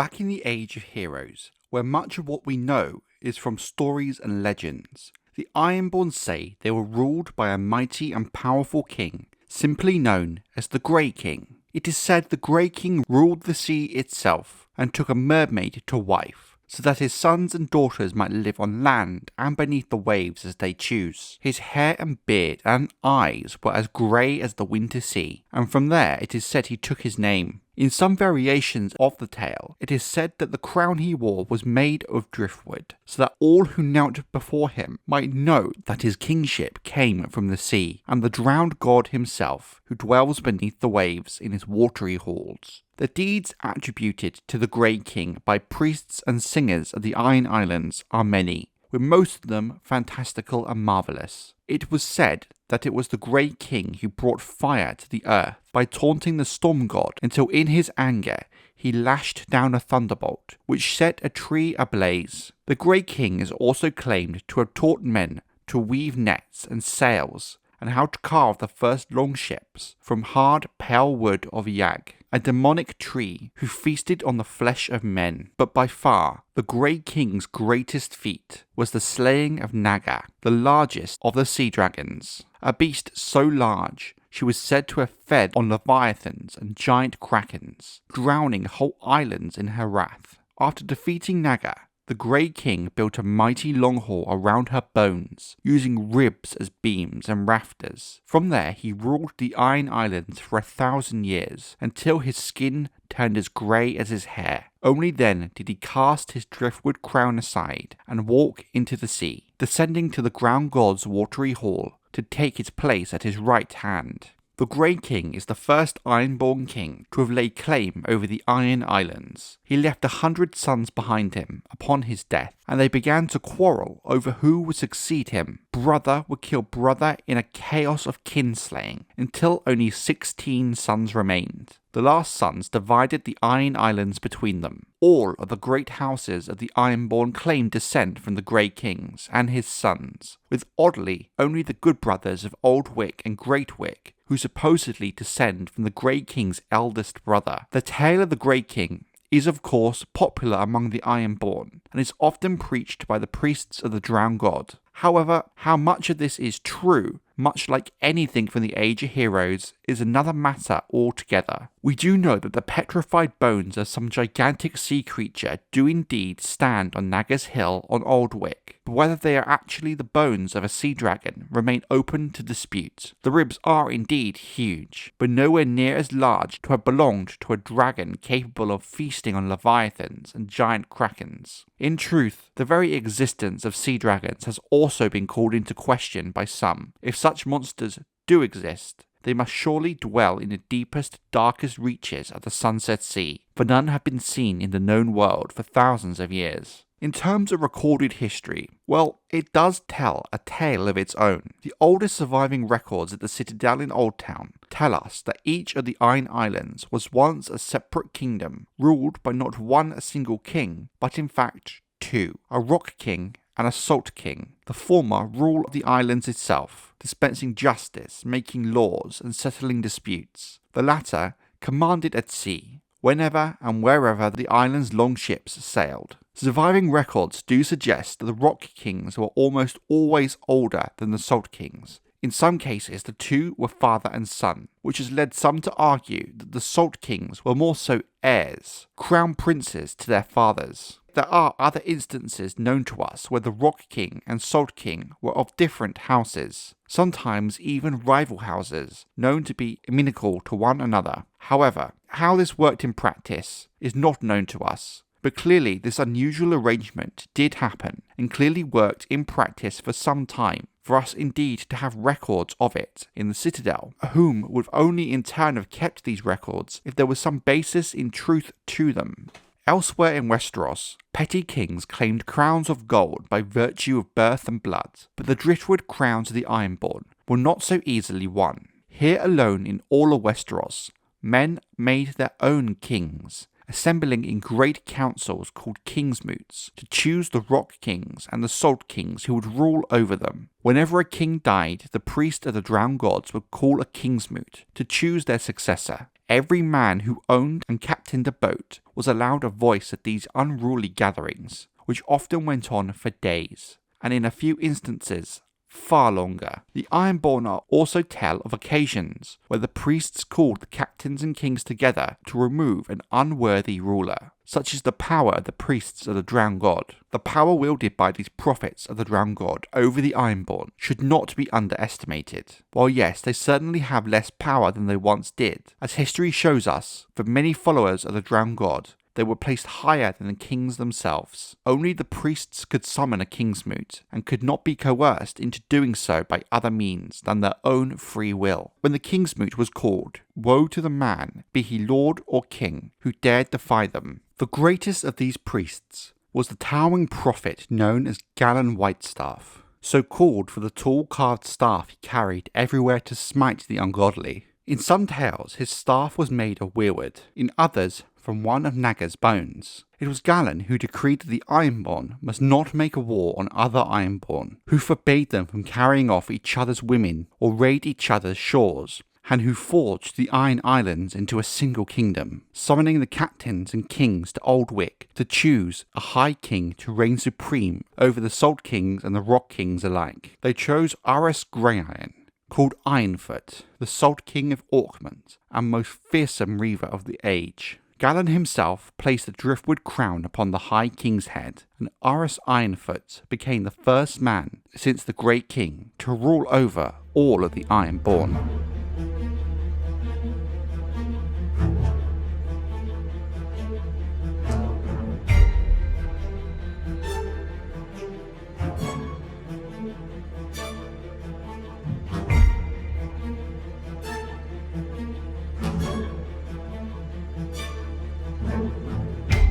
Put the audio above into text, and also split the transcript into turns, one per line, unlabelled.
back in the Age of Heroes, where much of what we know is from stories and legends. The Ironborn say they were ruled by a mighty and powerful king, simply known as the Grey King. It is said the Grey King ruled the sea itself and took a mermaid to wife, so that his sons and daughters might live on land and beneath the waves as they choose. His hair and beard and eyes were as grey as the winter sea, and from there it is said he took his name. In some variations of the tale, it is said that the crown he wore was made of driftwood, so that all who knelt before him might know that his kingship came from the sea, and the drowned god himself, who dwells beneath the waves in his watery halls. The deeds attributed to the Grey King by priests and singers of the Iron Islands are many, with most of them fantastical and marvellous. It was said that it was the Grey King who brought fire to the earth by taunting the storm god until in his anger he lashed down a thunderbolt, which set a tree ablaze. The Grey King is also claimed to have taught men to weave nets and sails, and how to carve the first longships from hard, pale wood of yag, a demonic tree who feasted on the flesh of men. But by far, the Grey King's greatest feat was the slaying of Naga, the largest of the sea dragons, a beast so large she was said to have fed on leviathans and giant krakens, drowning whole islands in her wrath. After defeating Naga, the Grey King built a mighty long hall around her bones, using ribs as beams and rafters. From there he ruled the Iron Islands for 1,000 years, until his skin turned as grey as his hair. Only then did he cast his driftwood crown aside and walk into the sea, descending to the ground god's watery hall to take its place at his right hand. The Grey King is the first Ironborn king to have laid claim over the Iron Islands. He left 100 sons behind him upon his death, and they began to quarrel over who would succeed him. Brother would kill brother in a chaos of kinslaying, until only 16 sons remained. The last sons divided the Iron Islands between them. All of the great houses of the Ironborn claimed descent from the Grey Kings and his sons, with oddly only the good brothers of Old Wick and Great Wick, who supposedly descend from the Grey King's eldest brother. The tale of the Grey King is of course popular among the Ironborn, and is often preached by the priests of the drowned god. However, how much of this is true, much like anything from the Age of Heroes, is another matter altogether. We do know that the petrified bones of some gigantic sea creature do indeed stand on Naga's Hill on Old Wick, but whether they are actually the bones of a sea dragon remain open to dispute. The ribs are indeed huge, but nowhere near as large to have belonged to a dragon capable of feasting on leviathans and giant krakens. In truth, the very existence of sea dragons has also been called into question by some. If such monsters do exist, they must surely dwell in the deepest, darkest reaches of the Sunset Sea, for none have been seen in the known world for thousands of years. In terms of recorded history, well, it does tell a tale of its own. The oldest surviving records at the Citadel in Old Town tell us that each of the Iron Islands was once a separate kingdom, ruled by not one single king, but in fact two, a Rock King and a Salt King. The former ruled the islands itself, dispensing justice, making laws, and settling disputes. The latter commanded at sea, whenever and wherever the island's longships sailed. Surviving records do suggest that the Rock Kings were almost always older than the Salt Kings. In some cases, the two were father and son, which has led some to argue that the Salt Kings were more so heirs, crown princes to their fathers. There are other instances known to us where the Rock King and Salt King were of different houses, sometimes even rival houses, known to be inimical to one another. However, how this worked in practice is not known to us. But clearly this unusual arrangement did happen, and clearly worked in practice for some time, for us indeed to have records of it in the Citadel, whom would only in turn have kept these records if there was some basis in truth to them. Elsewhere in Westeros, petty kings claimed crowns of gold by virtue of birth and blood, but the driftwood crowns of the Ironborn were not so easily won. Here alone in all of Westeros, men made their own kings, assembling in great councils called Kingsmoots to choose the Rock Kings and the Salt Kings who would rule over them. Whenever a king died, the priest of the drowned gods would call a Kingsmoot to choose their successor. Every man who owned and captained a boat was allowed a voice at these unruly gatherings, which often went on for days, and in a few instances, far longer. The Ironborn also tell of occasions where the priests called the captains and kings together to remove an unworthy ruler. Such is the power of the priests of the Drowned God. The power wielded by these prophets of the Drowned God over the Ironborn should not be underestimated. While yes, they certainly have less power than they once did, as history shows us, for many followers of the Drowned God, they were placed higher than the kings themselves. Only the priests could summon a Kingsmoot, and could not be coerced into doing so by other means than their own free will. When the Kingsmoot was called, woe to the man, be he lord or king, who dared defy them. The greatest of these priests was the towering prophet known as Galen Whitestaff, so called for the tall carved staff he carried everywhere to smite the ungodly. In some tales, his staff was made of weirwood, in others from one of Naga's bones. It was Galen who decreed that the Ironborn must not make a war on other Ironborn, who forbade them from carrying off each other's women or raid each other's shores, and who forged the Iron Islands into a single kingdom, summoning the captains and kings to Old Wick to choose a high king to reign supreme over the Salt Kings and the Rock Kings alike. They chose Aras Greyiron, called Ironfoot, the Salt King of Orkmont, and most fearsome reaver of the age. Galen himself placed the driftwood crown upon the High King's head, and Aras Ironfoot became the first man since the Great King to rule over all of the Ironborn.